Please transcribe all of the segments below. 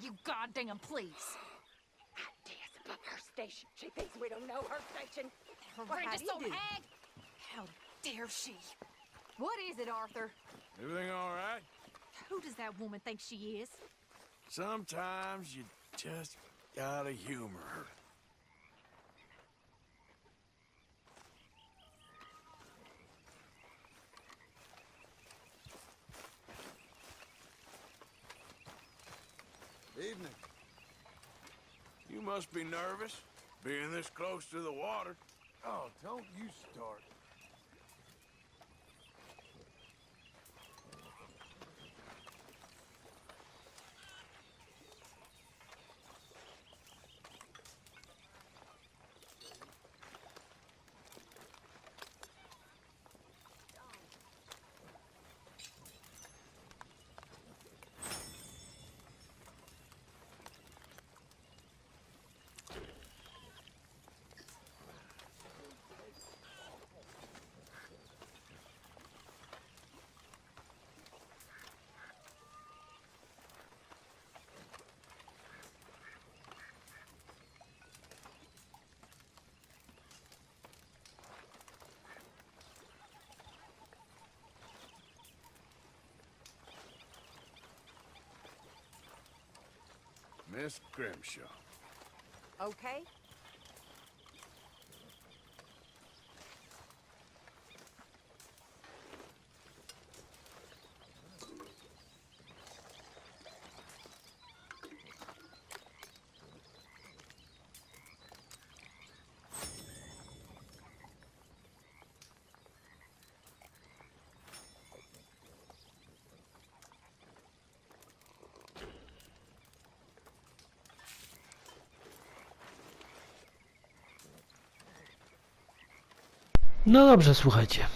you goddamn please? Ideas above her station. She thinks we don't know her station. Horrendous old hag! How dare she? What is it, Arthur? Everything all right? Who does that woman think she is? Sometimes you just gotta humor her. Evening. You must be nervous, being this close to the water. Oh, don't you start. Miss Grimshaw. Okay. No dobrze, słuchajcie.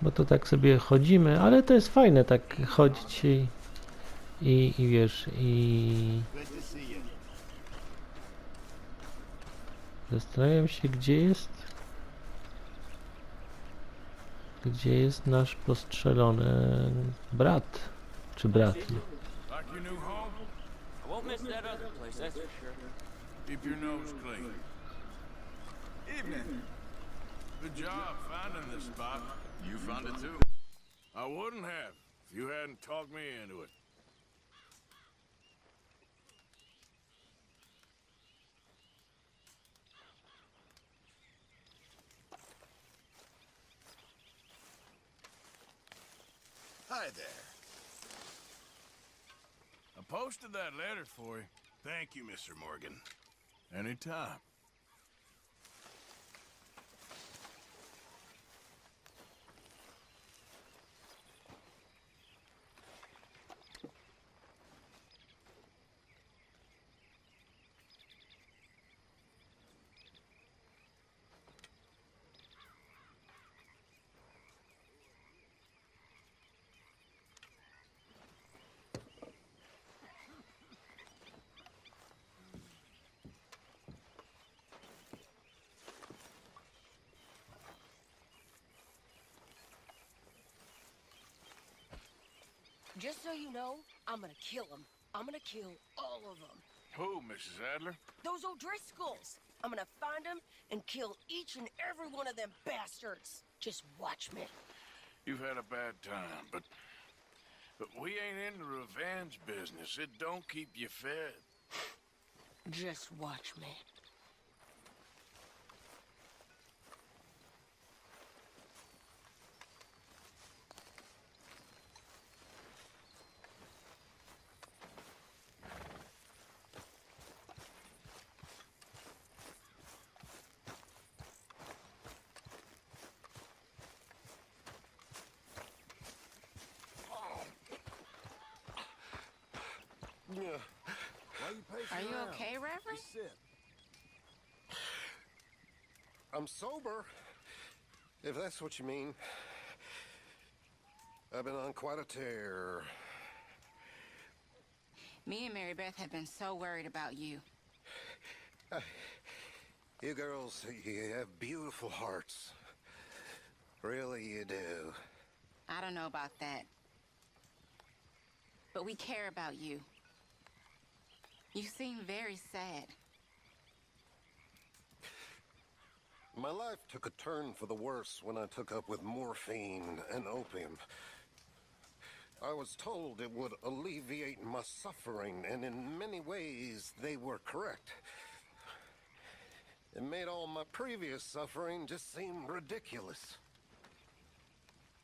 Bo to tak sobie chodzimy, ale to jest fajne tak chodzić i wiesz, i zastanawiam się, gdzie jest nasz postrzelony brat, czy brat. Like your new home? I won't miss that other place, that's for sure. Keep your nose clean. Evening. Good job finding this spot. You found it too. I wouldn't have if you hadn't talked me into it. Hi there. I posted that letter for you. Thank you, Mr. Morgan. Anytime. Just so you know, I'm gonna kill them. I'm gonna kill all of them. Who, Mrs. Adler? Those O'Driscolls. I'm gonna find them and kill each and every one of them bastards. Just watch me. You've had a bad time, but we ain't in the revenge business. It don't keep you fed. Just watch me. Are you okay, Reverend? Just sit. I'm sober, if that's what you mean. I've been on quite a tear. Me and Mary Beth have been so worried about you. You girls, you have beautiful hearts. Really, you do. I don't know about that. But we care about you. You seem very sad. My life took a turn for the worse when I took up with morphine and opium. I was told it would alleviate my suffering, and in many ways they were correct. It made all my previous suffering just seem ridiculous.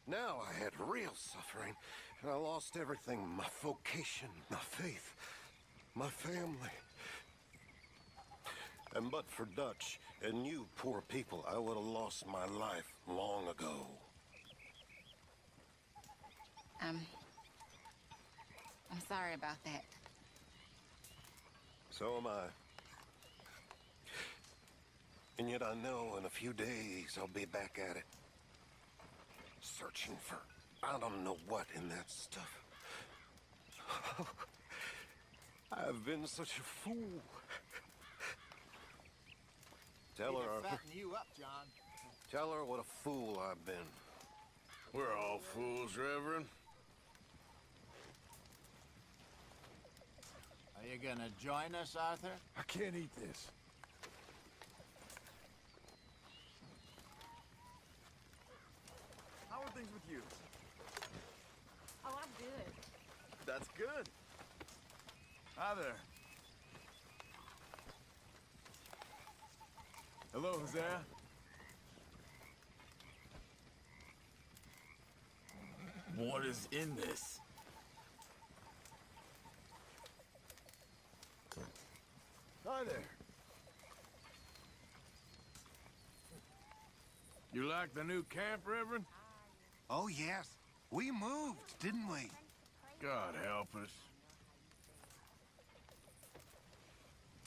Now I had real suffering, and I lost everything: my vocation, my faith, my family. And but for Dutch and you poor people, I would have lost my life long ago. I'm sorry about that. So am I. And yet I know in a few days I'll be back at it. Searching for I don't know what in that stuff. I've been such a fool. Tell her, Arthur. Fatten you up, John. Tell her what a fool I've been. We're all fools, Reverend. Are you gonna join us, Arthur? I can't eat this. How are things with you? Oh, I'm good. That's good. Hi there. Hello, Hosea. What is in this? Hi there. You like the new camp, Reverend? Oh, yes. We moved, didn't we? God help us.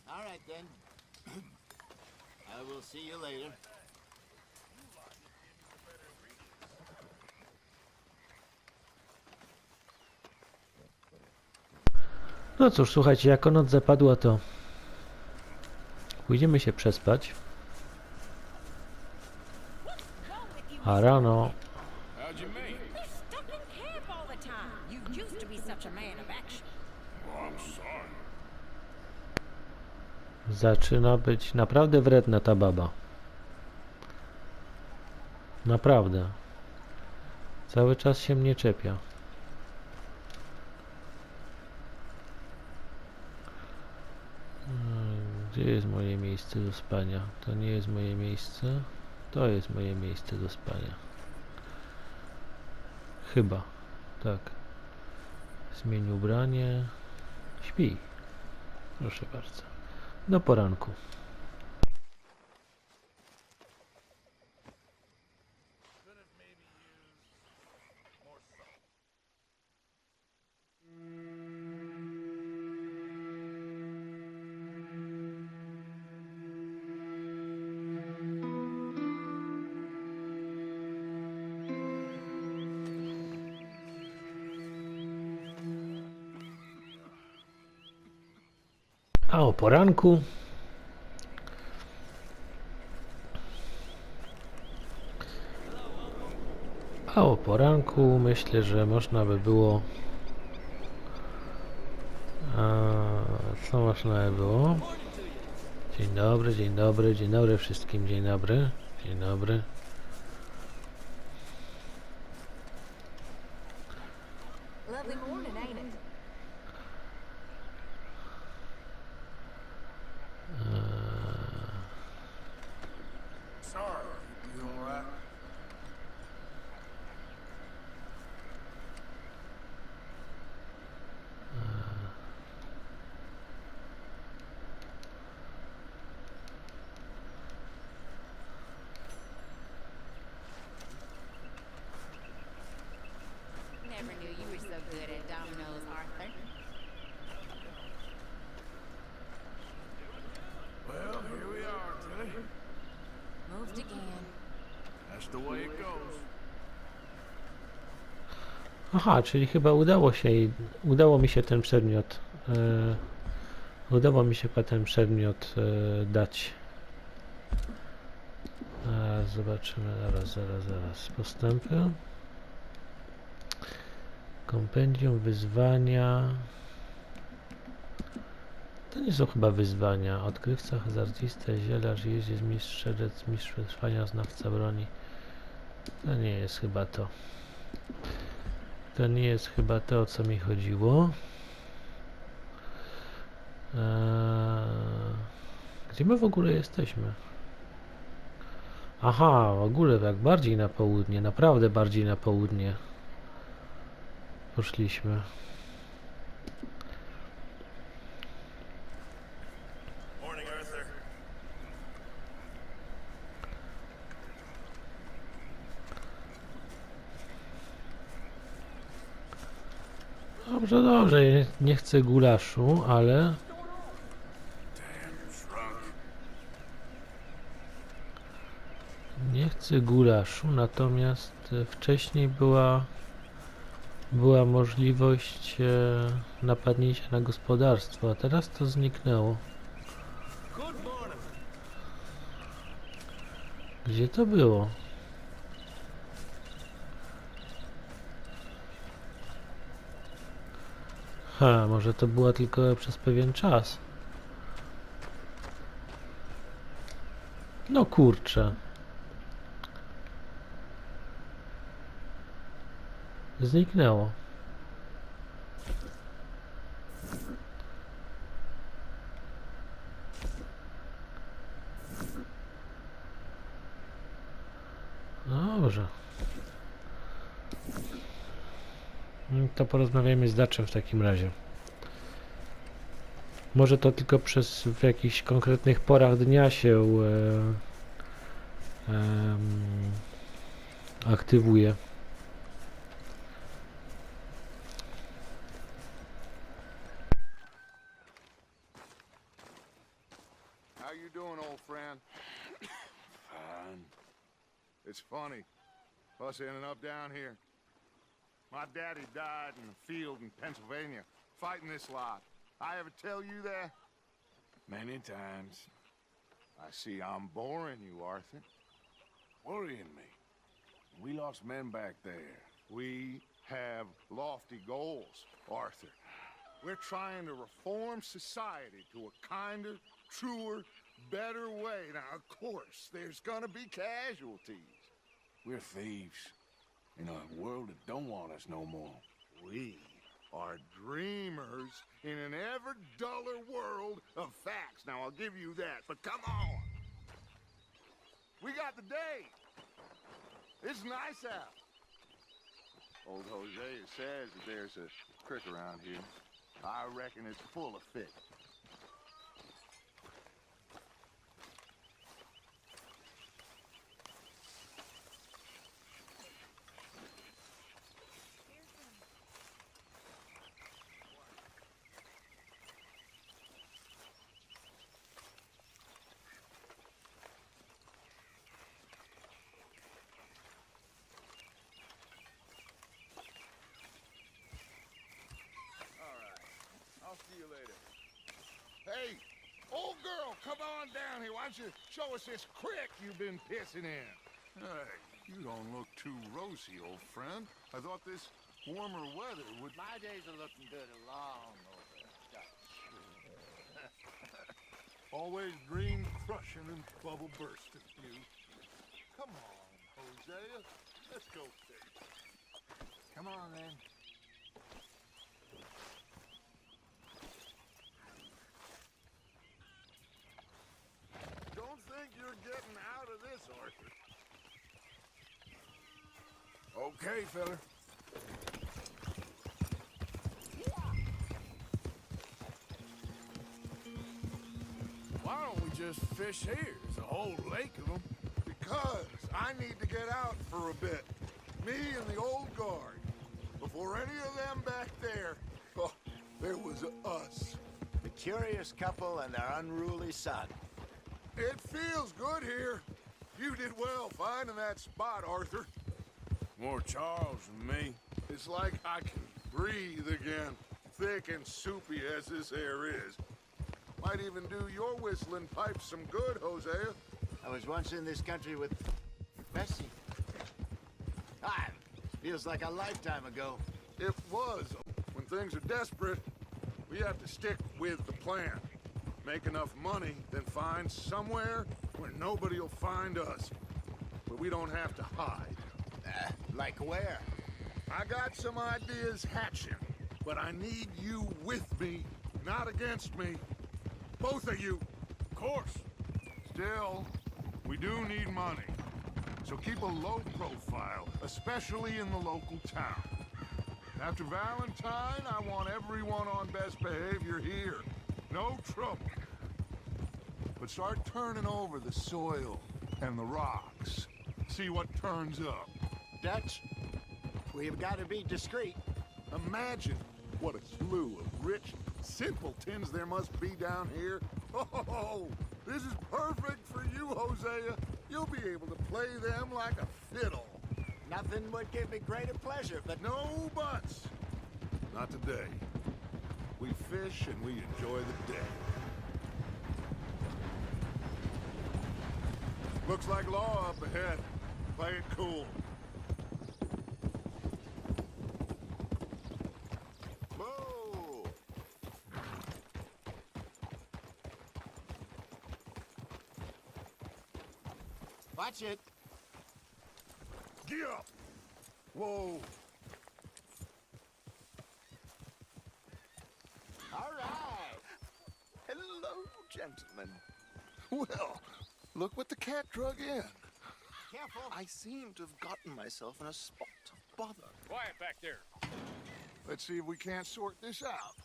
All right, then. I will see you later. No cóż, słuchajcie, jako noc zapadła, to pójdziemy się przespać. A rano How'd you mean? You're stuck in camp all the time. You used to be such a man of action. Well, I'm sorry. zaczyna być naprawdę wredna ta baba. Naprawdę. Cały czas się mnie czepia. Gdzie jest moje miejsce do spania? To nie jest moje miejsce. To jest moje miejsce do spania. Chyba. Tak. Zmień ubranie. Śpi. Proszę bardzo. Do poranku. A o poranku myślę, że można by było co można by było? Dzień dobry, dzień dobry, dzień dobry wszystkim, dzień dobry, dzień dobry. Lovely morning, ain't it? Sorry, you all right? Never knew you were so good at dominoes, Arthur. Well, here we are, Tilly. Moved again. That's the way it goes. Aha, czyli chyba udało mi się ten przedmiot dać. Zobaczymy, zaraz. Postępy. Kompendium wyzwania. To nie są chyba wyzwania. Odkrywca, hazardzista, zielarz, jeździec, mistrz, strzelec, mistrz przetrwania, znawca broni. To nie jest chyba to. To nie jest chyba to, o co mi chodziło. Gdzie my w ogóle jesteśmy? Aha, w ogóle tak bardziej na południe, naprawdę bardziej na południe poszliśmy. Morning, Arthur. Dobrze, dobrze, nie chcę gulaszu, ale... Nie chcę gulaszu, natomiast wcześniej była możliwość napadnięcia na gospodarstwo, a teraz to zniknęło. Gdzie to było? Może to była tylko przez pewien czas. No kurczę. Zniknęło. Dobrze. To porozmawiajmy z Daczem w takim razie. Może to tylko w jakichś konkretnych porach dnia się aktywuje. How you doing, old friend? Fine. It's funny, us ending up down here. My daddy died in the field in Pennsylvania, fighting this lot. I ever tell you that? Many times. I see I'm boring you, Arthur. Worrying me. We lost men back there. We have lofty goals, Arthur. We're trying to reform society to a kinder, truer, better way. Now, of course, there's gonna be casualties. We're thieves in a world that don't want us no more. We are dreamers in an ever duller world of facts. Now, I'll give you that, but come on. We got the day. It's nice out. Old Hosea says that there's a creek around here. I reckon it's full of fish. I'll see you later. Hey, old girl, come on down here. Why don't you show us this creek you've been pissing in? Hey, you don't look too rosy, old friend. I thought this warmer weather would... My days are looking good along over Dutch. Always dream crushing and bubble bursting, you. Come on, Hosea. Let's go fish. Come on, then. Don't think you're getting out of this, Arthur. Okay, fella. Why don't we just fish here? There's a whole lake of them. Because I need to get out for a bit. Me and the old guard. Before any of them back there, oh, there was us. The curious couple and their unruly son. It feels good here. You did well finding that spot, Arthur. More Charles than me. It's like I can breathe again. Thick and soupy as this air is. Might even do your whistling pipes some good, Hosea. I was once in this country with Bessie. Feels like a lifetime ago. It was. When things are desperate, we have to stick with the plan. make enough money, then find somewhere where nobody will find us. Where we don't have to hide. Like where? I got some ideas hatching, but I need you with me, not against me. Both of you. Of course. Still, we do need money. So keep a low profile, especially in the local town. After Valentine, I want everyone on best behavior here. No trouble. But start turning over the soil and the rocks. See what turns up. Dutch, we've got to be discreet. Imagine what a slew of rich simpletons there must be down here. Oh, this is perfect for you, Hosea. You'll be able to play them like a fiddle. Nothing would give me greater pleasure, but No buts. Not today. We fish and we enjoy the day. Looks like law up ahead. Play it cool. Whoa! Watch it. Get up! Whoa! All right. Hello, gentlemen. Well, look what the cat drug in. Careful. I seem to have gotten myself in a spot of bother. Quiet back there. Let's see if we can't sort this out.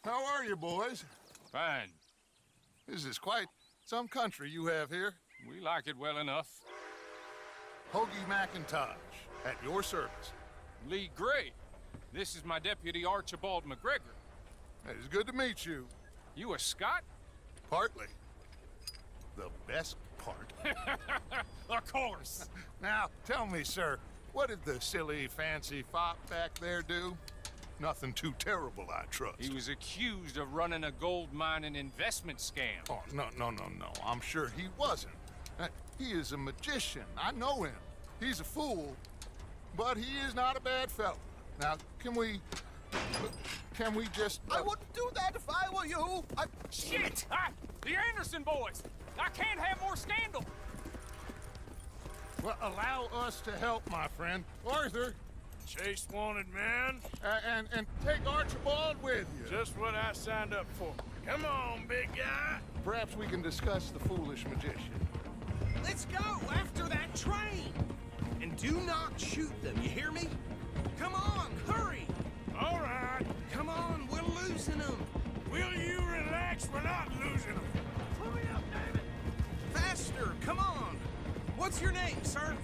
How are you, boys? Fine. This is quite some country you have here. We like it well enough. Hoagie McIntosh, at your service. Lee Gray. This is my deputy Archibald McGregor. It is good to meet you. You a Scot? Partly. The best part. Of course. Now, tell me, sir, what did the silly, fancy fop back there do? Nothing too terrible, I trust. He was accused of running a gold mining investment scam. Oh, no. I'm sure he wasn't. He is a magician. I know him. He's a fool, but he is not a bad fellow. Now, can we just... I wouldn't do that if I were you. Shit! The Anderson boys! I can't have more scandal! Well, allow us to help, my friend. Arthur. Chase wanted man. And take Archibald with you. Just what I signed up for. Come on, big guy. Perhaps we can discuss the foolish magician. Let's go after that train! And do not shoot them, you hear me? Come on, hurry! All right. Come on, we're losing them! Will you relax? We're not losing them. Hurry up, David! Faster, come on! What's your name, sir?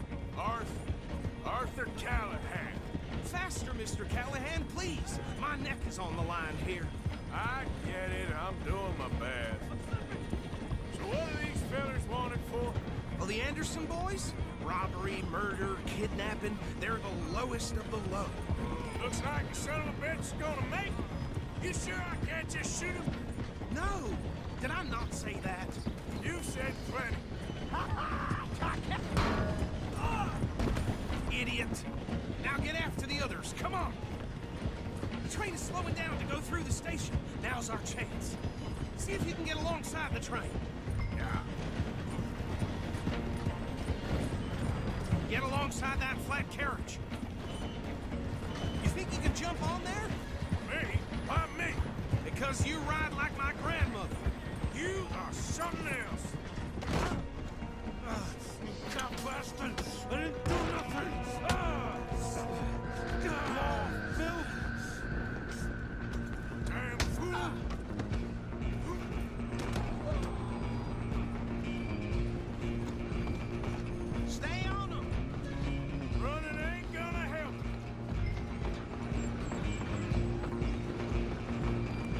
Arthur Callahan. Faster, Mr. Callahan, please! My neck is on the line here. I get it. I'm doing my best. So what are these fellers wanted for? Well, the Anderson boys? Robbery, murder, kidnapping, they're the lowest of the low. Looks like the son of a bitch is gonna make it. You sure I can't just shoot him? No! Did I not say that? You said plenty. Idiot! Now get after the others, come on! The train is slowing down to go through the station. Now's our chance. See if you can get alongside the train. Yeah. Get alongside that flat carriage. You think you can jump on there? Me? Why me? Because you ride like my grandmother. You are something else. God bastard! I didn't do nothing! Come on, Bill! Damn fool! Stay on them! Running ain't gonna help.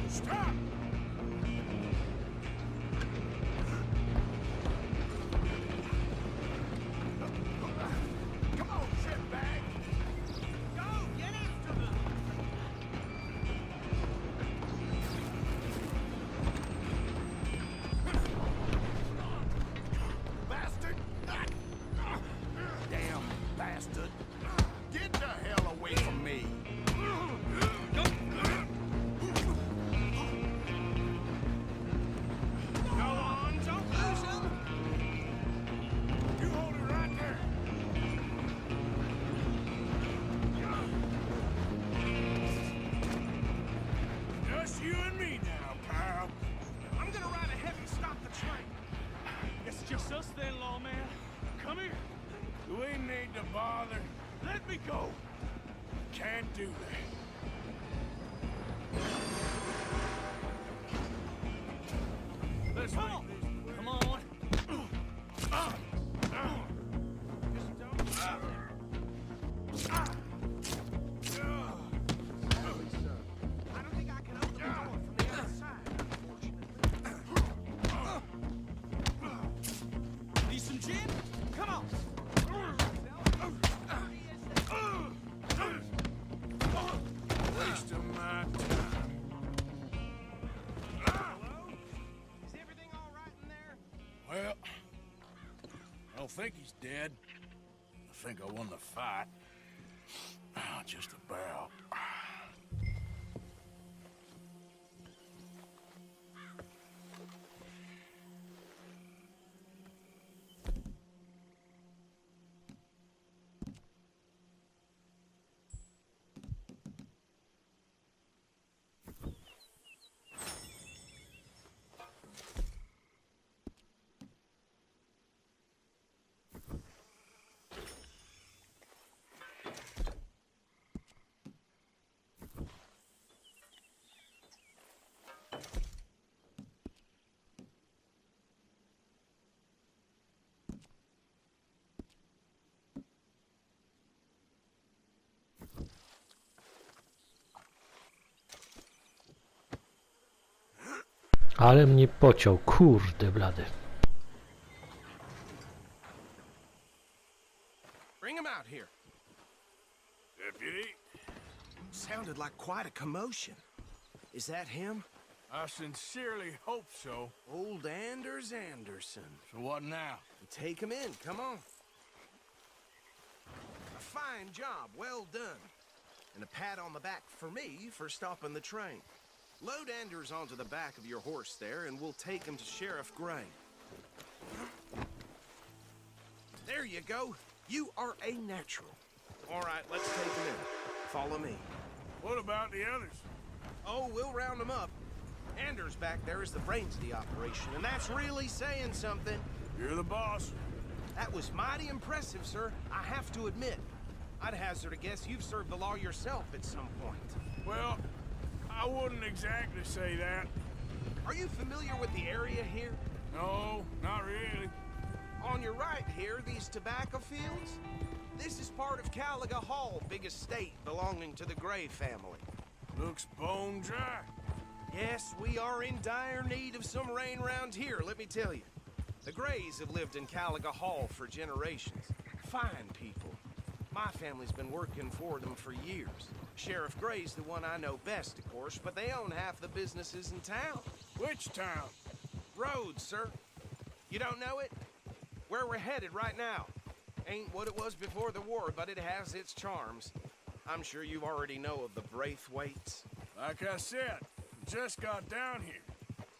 Stop! Come on, shitbag! Go! Get after them! Bastard! Damn bastard! Get the hell away from me! I'm gonna ride ahead and stop the train. It's just us then, lawman. Come here. Do we need to bother? Let me go. Can't do that. Let's come on. Come on. I don't think I can open the door from the other side, unfortunately. Need some gin? Come on. Waste of my time. Is everything all right in there? Well, I don't think he's dead. I think I won the fight. Just about. Ale mnie pociął, kurde blady. Bring him out here. Deputy, Sounded like quite a commotion. Is that him? I sincerely hope so. Old Anders Anderson. So what now? Take him in, come on. A fine job, well done. And a pat on the back for me for stopping the train. Load Anders onto the back of your horse there, and we'll take him to Sheriff Gray. There you go. You are a natural. All right, let's take him in. Follow me. What about the others? Oh, we'll round them up. Anders back there is the brains of the operation, and that's really saying something. You're the boss. That was mighty impressive, sir. I have to admit. I'd hazard a guess you've served the law yourself at some point. Well, I wouldn't exactly say that. Are you familiar with the area here? No, not really. On your right here, these tobacco fields? This is part of Caliga Hall, big estate belonging to the Gray family. Looks bone dry. Yes, we are in dire need of some rain round here, let me tell you. The Grays have lived in Caliga Hall for generations. Fine people. My family's been working for them for years. Sheriff Gray's the one I know best, of course, but they own half the businesses in town. Which town? Rhodes, sir. You don't know it? Where we're headed right now. Ain't what it was before the war, but it has its charms. I'm sure you already know of the Braithwaites. Like I said, just got down here.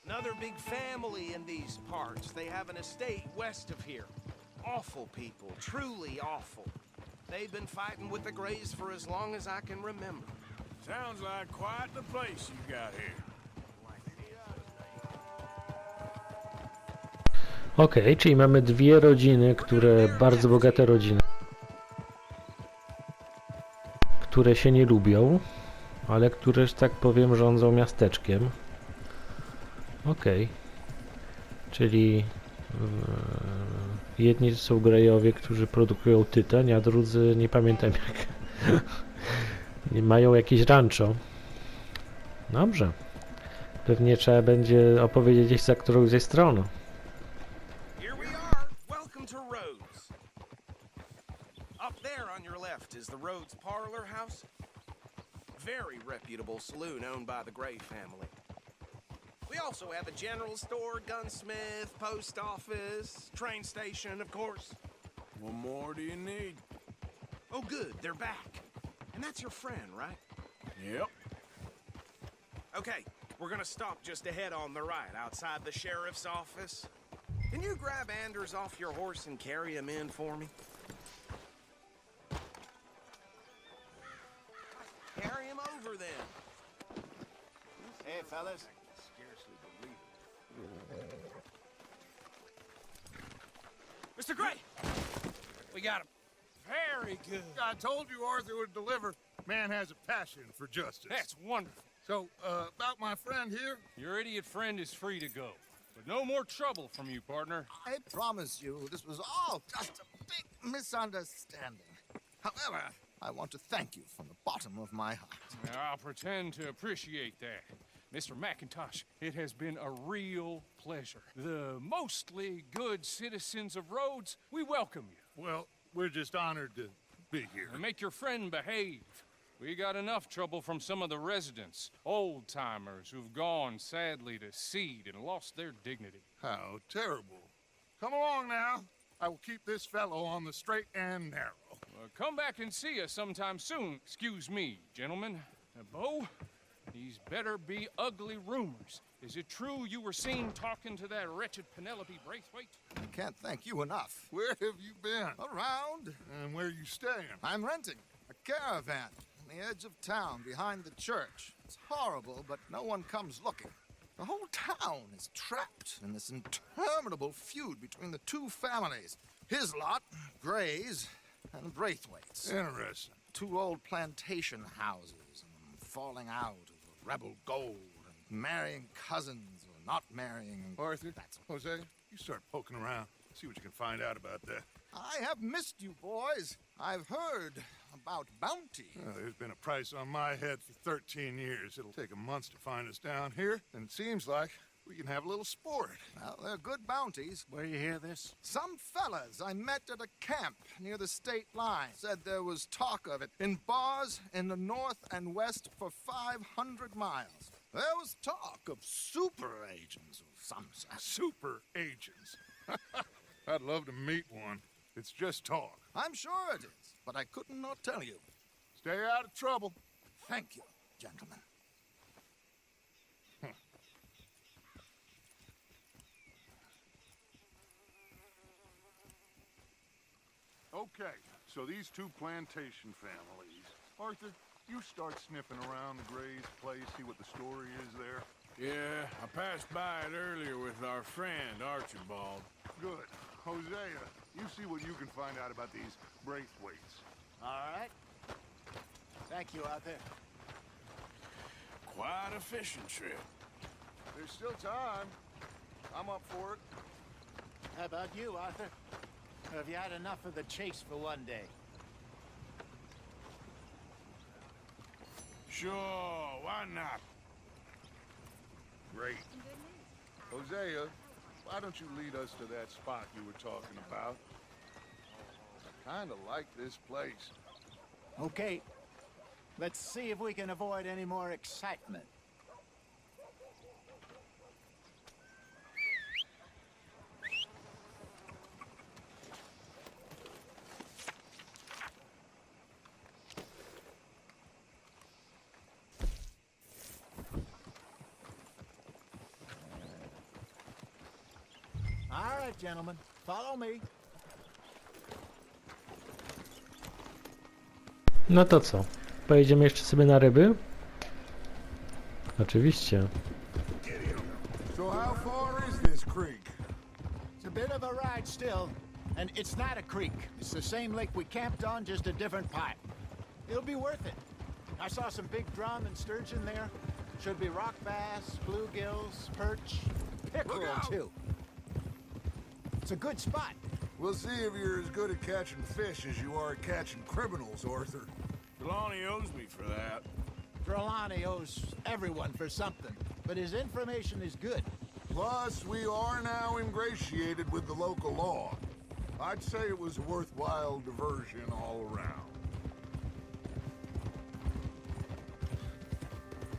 Another big family in these parts. They have an estate west of here. Awful people, truly awful. They've been fighting with the Grays for as long as I can remember. Sounds like quite the place you got here. Okej, czyli mamy dwie rodziny, bardzo bogate rodziny, które się nie lubią, ale które, że tak powiem, rządzą miasteczkiem. Okej, czyli jedni są Greyowie, którzy produkują tytoń, a drudzy nie pamiętam jak. Mają jakieś rancho. Dobrze. Pewnie trzeba będzie opowiedzieć gdzieś za którąś ze stron. Here we are. Welcome to Rhodes. Up there on your left is the Rhodes Parlor House. Very reputable saloon owned by the Gray family. We also have a general store, gunsmith, post office, train station, of course. What more do you need? Oh, good, they're back. And that's your friend, right? Yep. Okay, we're gonna stop just ahead on the right, outside the sheriff's office. Can you grab Anders off your horse and carry him in for me? Carry him over, then. Hey, fellas. Mr. Gray! We got him. Very good. I told you Arthur would deliver. Man has a passion for justice. That's wonderful. So, about my friend here? Your idiot friend is free to go. But no more trouble from you, partner. I promise you, this was all just a big misunderstanding. However, I want to thank you from the bottom of my heart. I'll pretend to appreciate that. Mr. McIntosh, it has been a real pleasure. The mostly good citizens of Rhodes, we welcome you. Well, we're just honored to be here. And make your friend behave. We got enough trouble from some of the residents, old-timers who've gone, sadly, to seed and lost their dignity. How terrible. Come along now. I will keep this fellow on the straight and narrow. Come back and see us sometime soon. Excuse me, gentlemen. Bo, these better be ugly rumors. Is it true you were seen talking to that wretched Penelope Braithwaite? I can't thank you enough. Where have you been? Around. And where are you staying? I'm renting a caravan on the edge of town behind the church. It's horrible, but no one comes looking. The whole town is trapped in this interminable feud between the two families. His lot, Gray's, and Braithwaite's. Interesting. Two old plantation houses, and falling out over rebel gold, and marrying cousins or not marrying. Arthur, Jose, you start poking around. See what you can find out about that. I have missed you, boys. I've heard about bounty. There's been a price on my head for 13 years. It'll take a month to find us down here, and it seems like we can have a little sport. Well, they're good bounties. Where you hear this? Some fellas I met at a camp near the state line said there was talk of it in bars in the north and west for 500 miles. There was talk of super agents of some sort. Super agents. I'd love to meet one. It's just talk. I'm sure it is, but I couldn't not tell you. Stay out of trouble. Thank you, gentlemen. Okay, so these two plantation families. Arthur, you start sniffing around the Gray's place, see what the story is there. Yeah, I passed by it earlier with our friend, Archibald. Good. Hosea, you see what you can find out about these Braithwaites. All right. Thank you, Arthur. Quite a fishing trip. There's still time. I'm up for it. How about you, Arthur? Or have you had enough of the chase for one day? Sure, why not? Great. Hosea, why don't you lead us to that spot you were talking about? I kind of like this place. Okay. Let's see if we can avoid any more excitement. All right, gentlemen. Follow me. No to co? Pojedziemy jeszcze sobie na ryby? Oczywiście. So how far is this creek? It's a bit of a ride still, and it's not a creek. It's the same lake we camped on, just a different pipe. It'll be worth it. I saw some big drum and sturgeon there. Should be rock bass, bluegills, perch, pickerel too. It's a good spot. We'll see if you're as good at catching fish as you are at catching criminals, Arthur. Trelawney owes me for that. Trelawney owes everyone for something, but his information is good. Plus, we are now ingratiated with the local law. I'd say it was a worthwhile diversion all around.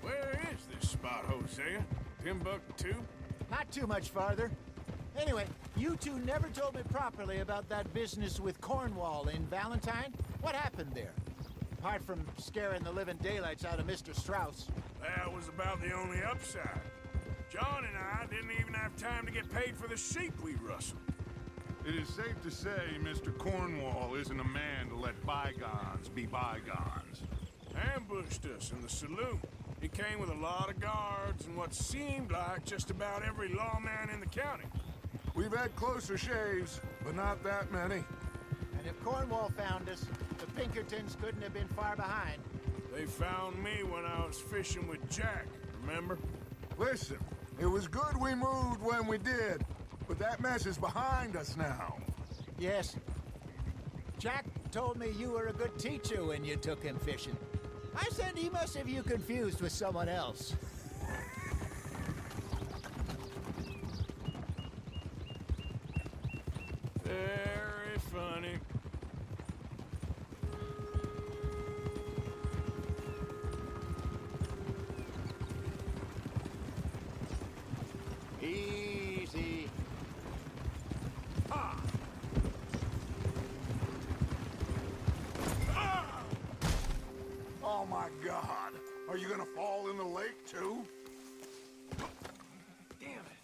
Where is this spot, Hosea? Timbuktu? Not too much farther. Anyway, you two never told me properly about that business with Cornwall in Valentine. What happened there? Apart from scaring the living daylights out of Mr. Strauss. That was about the only upside. John and I didn't even have time to get paid for the sheep we rustled. It is safe to say Mr. Cornwall isn't a man to let bygones be bygones. Ambushed us in the saloon. He came with a lot of guards and what seemed like just about every lawman in the county. We've had closer shaves, but not that many. And if Cornwall found us, the Pinkertons couldn't have been far behind. They found me when I was fishing with Jack, remember? Listen, it was good we moved when we did, but that mess is behind us now. Yes. Jack told me you were a good teacher when you took him fishing. I said he must have you confused with someone else. Very funny. Easy. Ah! Ah! Oh my God! Are you gonna fall in the lake too? Damn it.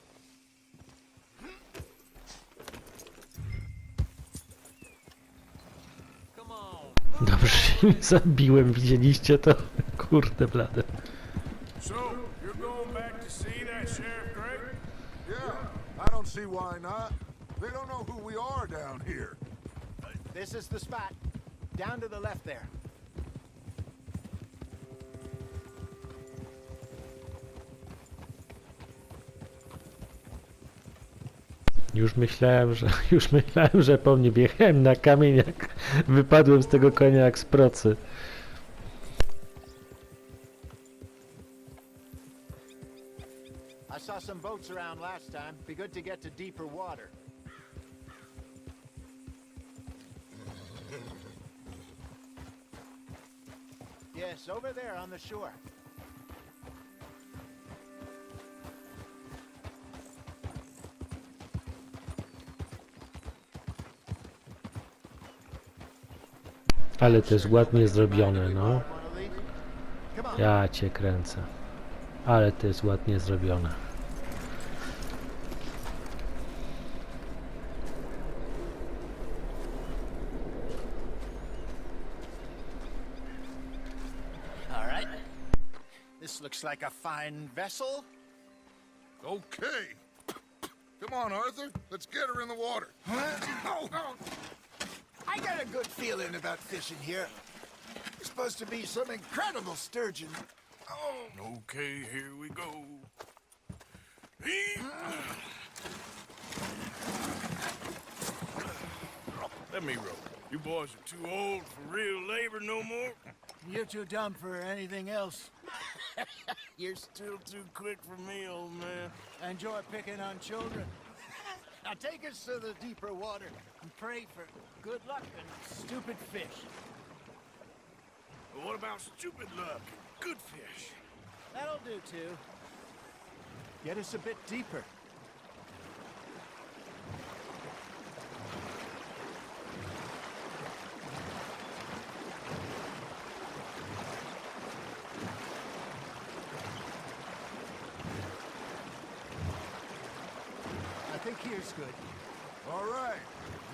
Come on. Dobrze, że mnie zabiłem, widzieliście to? Kurde blade. So, you're going back to see that Sheriff Craig? Yeah, I don't see why not. They don't know who we are down here. This is the spot. Down to the left there. Już myślałem, że po mnie wjechałem na kamień, jak wypadłem z tego konia jak z procy. I saw some boats around last time. Be good to get to deeper water. Yes, over there on the shore. Ale to jest ładnie zrobione, no. Ja cię kręcę. Ale to jest ładnie zrobione. All right. This looks like a fine vessel. Okay. Come on, Arthur. Let's get her in the water. I got a good feeling about fishing here. It's supposed to be some incredible sturgeon. Oh. Okay, here we go. Let me row. You boys are too old for real labor no more. You're too dumb for anything else. You're still too quick for me, old man. I enjoy picking on children. Now take us to the deeper water and pray for good luck and stupid fish. But what about stupid luck and good fish? That'll do too. Get us a bit deeper. I think here's good. All right.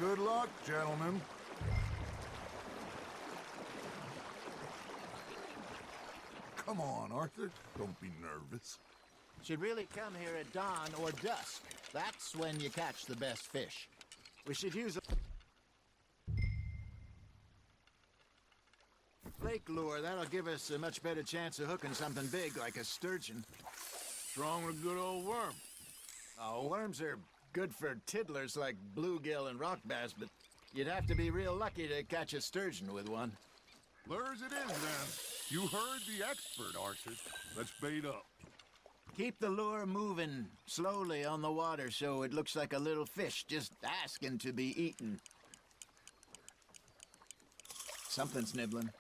Good luck, gentlemen. Come on, Arthur. Don't be nervous. Should really come here at dawn or dusk. That's when you catch the best fish. We should use a flake lure. That'll give us a much better chance of hooking something big like a sturgeon. Strong with a good old worm. Oh, worms are good for tiddlers like bluegill and rock bass, but you'd have to be real lucky to catch a sturgeon with one. Lures it is, then. You heard the expert, Arthur. Let's bait up. Keep the lure moving slowly on the water so it looks like a little fish just asking to be eaten. Something's nibbling.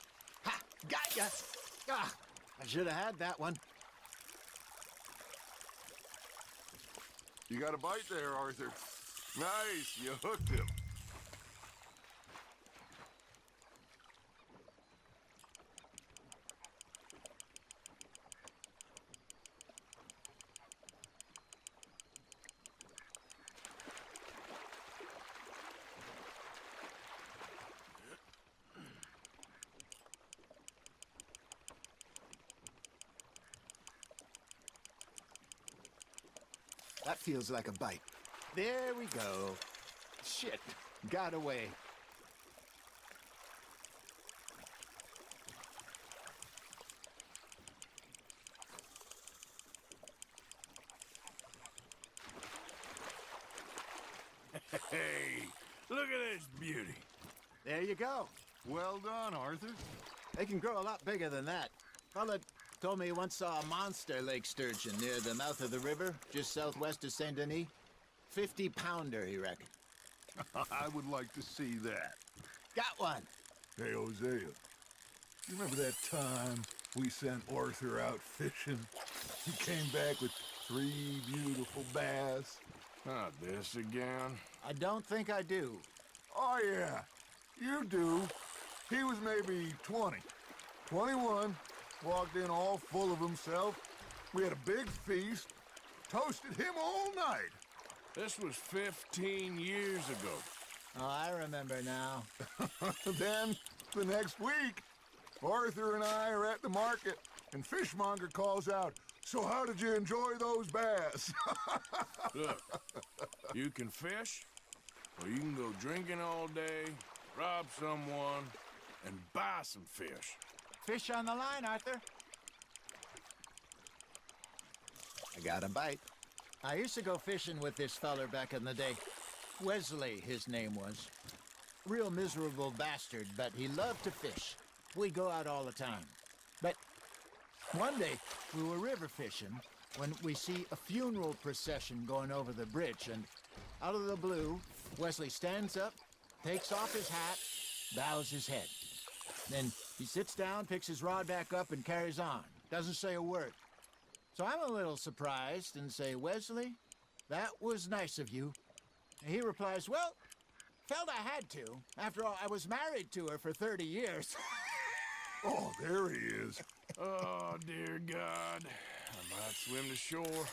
Ha! Got ya! Ah, I should have had that one. You got a bite there, Arthur. Nice, you hooked him. That feels like a bite. There we go. Shit, got away. Hey, look at this beauty. There you go. Well done, Arthur. They can grow a lot bigger than that. Fella told me he once saw a monster lake sturgeon near the mouth of the river, just southwest of Saint Denis. 50-pounder, he reckoned. I would like to see that. Got one. Hey, Hosea, you remember that time we sent Arthur out fishing? He came back with 3 beautiful bass. Not this again. I don't think I do. Oh, yeah, you do. He was maybe 20, 21, walked in all full of himself. We had a big feast, toasted him all night. This was 15 years ago. Oh, I remember now. Then, the next week, Arthur and I are at the market, and Fishmonger calls out, "So how did you enjoy those bass?" Look, you can fish, or you can go drinking all day, rob someone, and buy some fish. Fish on the line, Arthur. I got a bite. I used to go fishing with this feller back in the day. Wesley, his name was. Real miserable bastard, but he loved to fish. We'd go out all the time. But one day, we were river fishing when we see a funeral procession going over the bridge, and out of the blue, Wesley stands up, takes off his hat, bows his head. Then he sits down, picks his rod back up, and carries on. Doesn't say a word. So I'm a little surprised and say, "Wesley, that was nice of you." And he replies, "Well, felt I had to. After all, I was married to her for 30 years. Oh, there he is. Oh, dear God. I might swim to shore.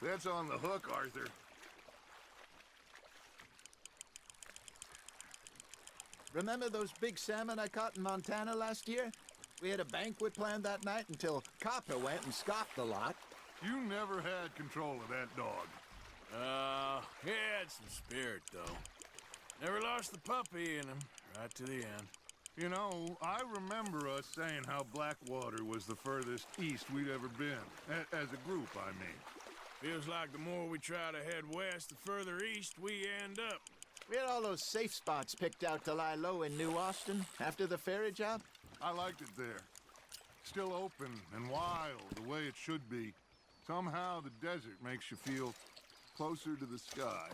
That's on the hook, Arthur. Remember those big salmon I caught in Montana last year? We had a banquet planned that night until Copper went and scoffed the lot. You never had control of that dog. He had some spirit, though. Never lost the puppy in him, right to the end. You know, I remember us saying how Blackwater was the furthest east we'd ever been. As a group, I mean. Feels like the more we try to head west, the further east we end up. We had all those safe spots picked out to lie low in New Austin after the ferry job. I liked it there. Still open and wild, the way it should be. Somehow the desert makes you feel closer to the sky.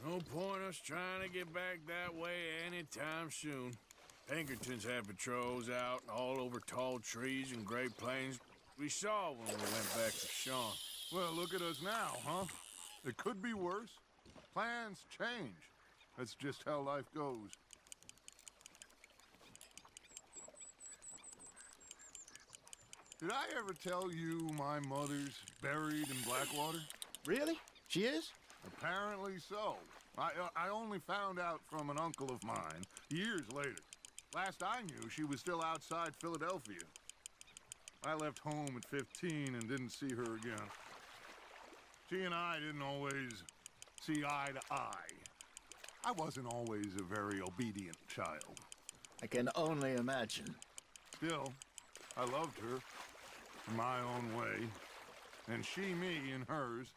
No point us trying to get back that way anytime soon. Pinkertons had patrols out all over tall trees and Great Plains. We saw when we went back to Sean. Well, look at us now, huh? It could be worse. Plans change. That's just how life goes. Did I ever tell you my mother's buried in Blackwater? Really? She is? Apparently so. I only found out from an uncle of mine years later. Last I knew, she was still outside Philadelphia. I left home at 15 and didn't see her again. She and I didn't always see eye to eye. I wasn't always a very obedient child. I can only imagine. Still, I loved her in my own way, and she me in hers.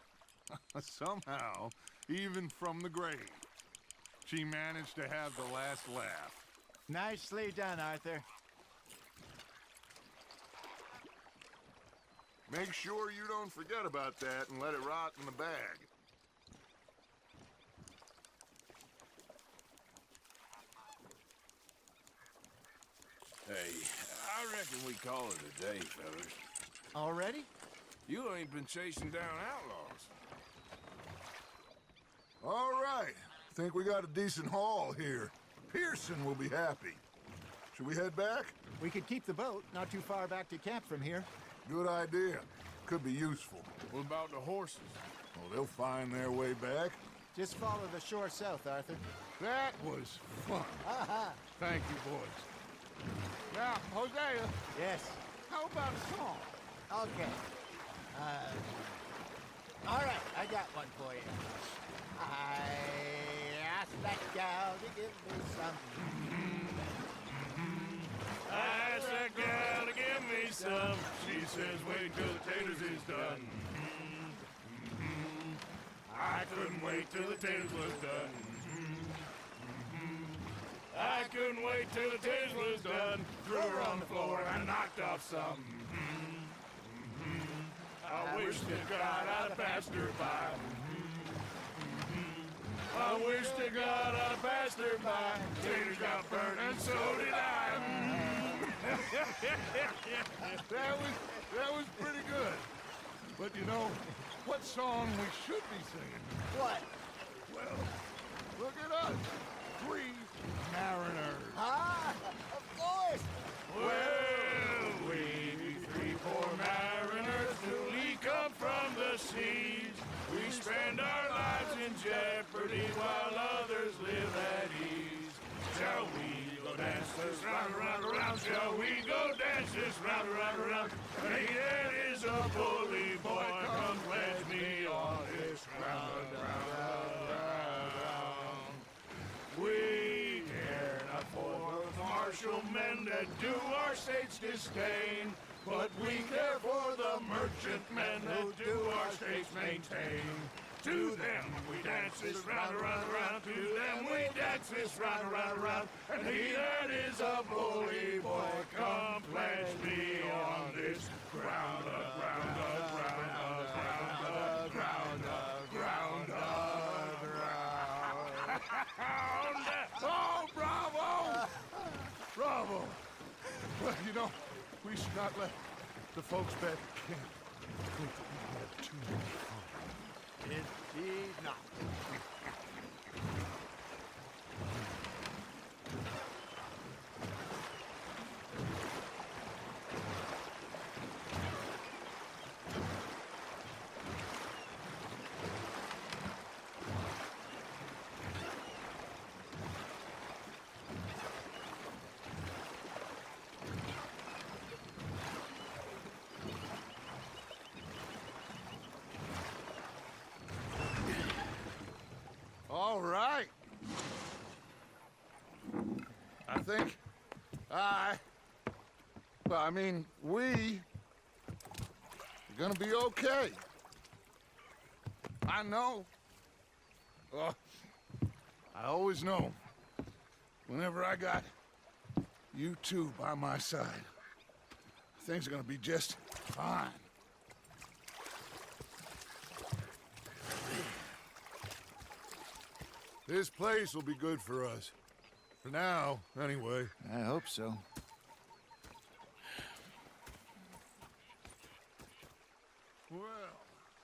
Somehow, even from the grave, she managed to have the last laugh. Nicely done, Arthur. Make sure you don't forget about that and let it rot in the bag. Hey, I reckon we call it a day, fellas. Already? You ain't been chasing down outlaws. All right. Think we got a decent haul here. Pearson will be happy. Should we head back? We could keep the boat not too far back to camp from here. Good idea. Could be useful. What about the horses? Well, they'll find their way back. Just follow the shore south, Arthur. That was fun. Thank you, boys. Now, Hosea. Yes. How about a song? Okay. All right, I got one for you. I asked that gal to give me some. I asked that gal to give me some. She says, wait till the taters is done. I couldn't wait till the taters was done. I couldn't wait till the taters was done. Threw her on the floor and knocked off some. I wish to God I'd passed her by. I wish to God I'd passed her by. Taters got burned and so did I. That was pretty good. But you know, what song we should be singing? What? Well, look at us. 3 mariners. Ah, of course. Well, we 3 poor mariners newly come from the seas. We spend our lives in jeopardy while others live at ease. Shall we go dance this round, around, around? Shall we go dance this round, around, around? Hey, that is a bully boy. Come pledge me on this round, round. We care not for the martial men that do our state's disdain, but we care for the merchant men that do our states maintain. To them we dance this round, around, around. To them we dance this round, around, around. And he that is a bully boy, come pledge me on this ground, ground, ground, ground, ground, ground, ground. Oh, bravo! Bravo! Well, you know, we should not let the folks back at camp think that we had too much fun. Indeed not. All right. I think we are gonna be okay. I know. I always know. Whenever I got you two by my side, things are gonna be just fine. This place will be good for us. For now, anyway. I hope so. Well,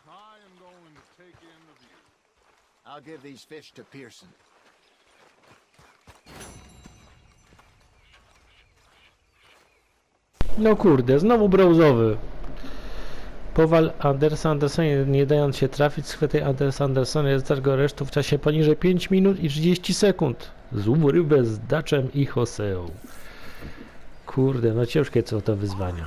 I am going to take in the view. I'll give these fish to Pearson. No kurde, znowu brązowy. Powal Andersonie, nie dając się trafić, schwytaj Andersonie, jest go aresztu w czasie poniżej 5 minut i 30 sekund. Złów rybę z daczem i hoseą. Kurde, no ciężkie co to wyzwania.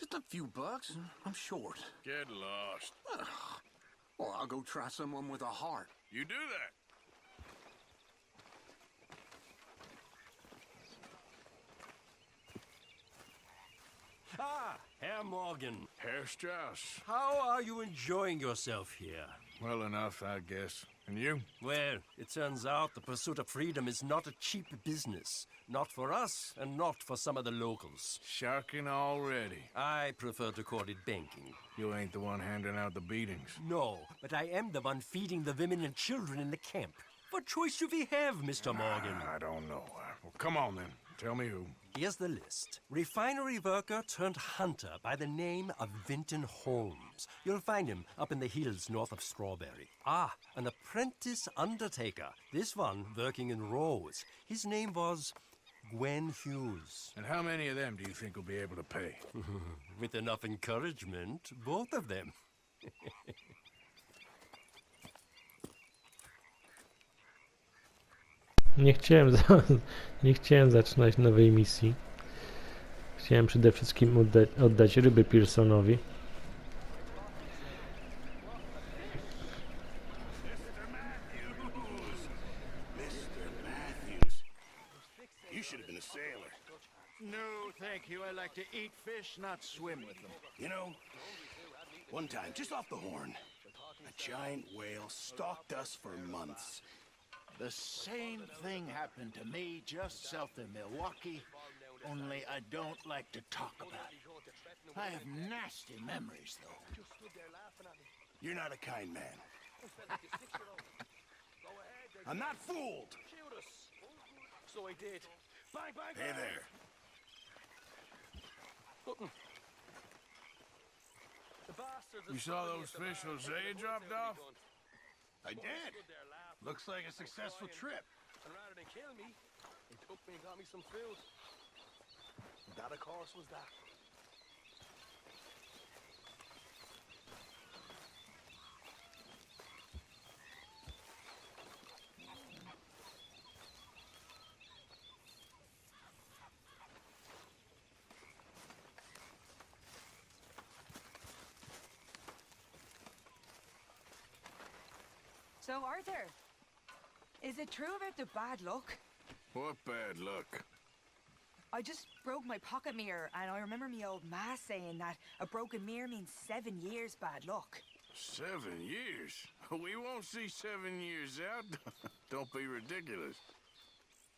Just a few bucks, and I'm short. Get lost. Well, I'll go try someone with a heart. You do that. Ah, Herr Morgan. Herr Strauss. How are you enjoying yourself here? Well enough, I guess. And you? Well, it turns out the pursuit of freedom is not a cheap business. Not for us, and not for some of the locals. Sharking already. I prefer to call it banking. You ain't the one handing out the beatings. No, but I am the one feeding the women and children in the camp. What choice do we have, Mr. Morgan? I don't know. Well, come on then. Tell me who. Here's the list. Refinery worker turned hunter by the name of Vinton Holmes. You'll find him up in the hills north of Strawberry. Ah, an apprentice undertaker. This one working in Rose. His name was Gwen Hughes. And how many of them do you think will be able to pay? With enough encouragement, both of them. Nie chciałem zaczynać nowej misji. Chciałem przede wszystkim oddać ryby Pearsonowi. No, thank you. I like to eat fish, not swim with them. You know, one time, just off the horn, a giant whale stalked us for months. The same thing happened to me just south of Milwaukee, only I don't like to talk about it. I have nasty memories, though. You're not a kind man. I'm not fooled. So I did. Bang, bang, Hey there. You saw those fish Hosea dropped off? I did. Looks like a successful trip. And rather than kill me, he took me and got me some food. That, of course, was that. So, Arthur, is it true about the bad luck? What bad luck? I just broke my pocket mirror, and I remember me old ma saying that a broken mirror means 7 years bad luck. 7 years? We won't see 7 years out. Don't be ridiculous.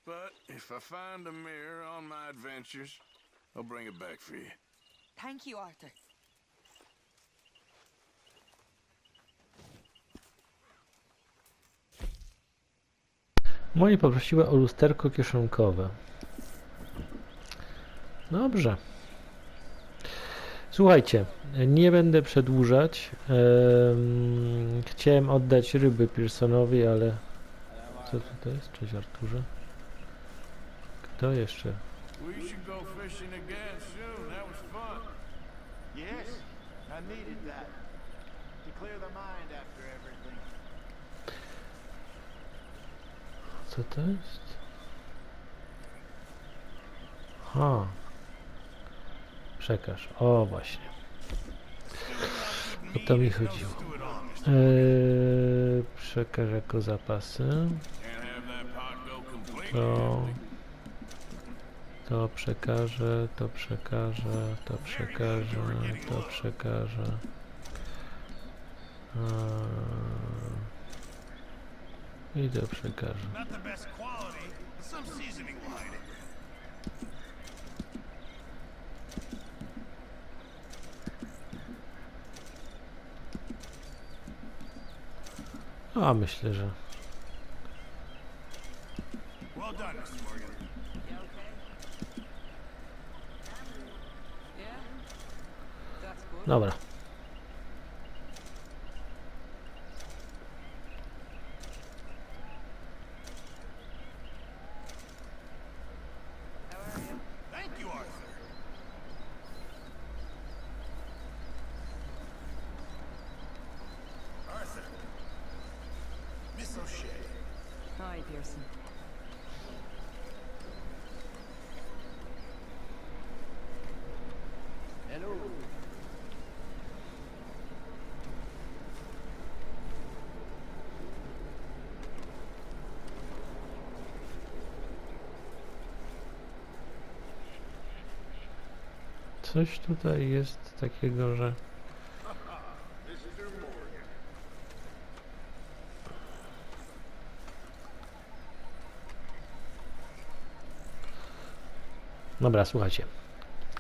But if I find a mirror on my adventures, I'll bring it back for you. Thank you, Arthur. Moi poprosiła o lusterko kieszonkowe. Dobrze. Słuchajcie, nie będę przedłużać. Chciałem oddać ryby Pearsonowi, ale... Co to jest? Cześć, Arturze. Kto jeszcze? We should go fishing again soon. That was fun. Yes, I needed that. To clear the mind after everything. Co to jest? Ha. Przekaż. O, właśnie. O to mi chodziło. Przekaż jako zapasy. To przekażę, to przekażę, to przekażę, to przekażę. I to przekażę. A myślę, że... Dobra. Thank you, Arthur. Arthur. Miss O'Shea. Hi, Pearson. Hello. Coś tutaj jest takiego, że... Dobra, słuchajcie.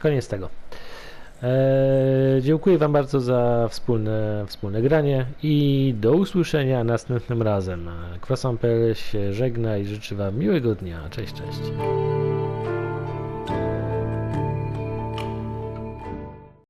Koniec tego. Dziękuję wam bardzo za wspólne granie i do usłyszenia następnym razem. Croissant.pl się żegna i życzy wam miłego dnia. Cześć, cześć.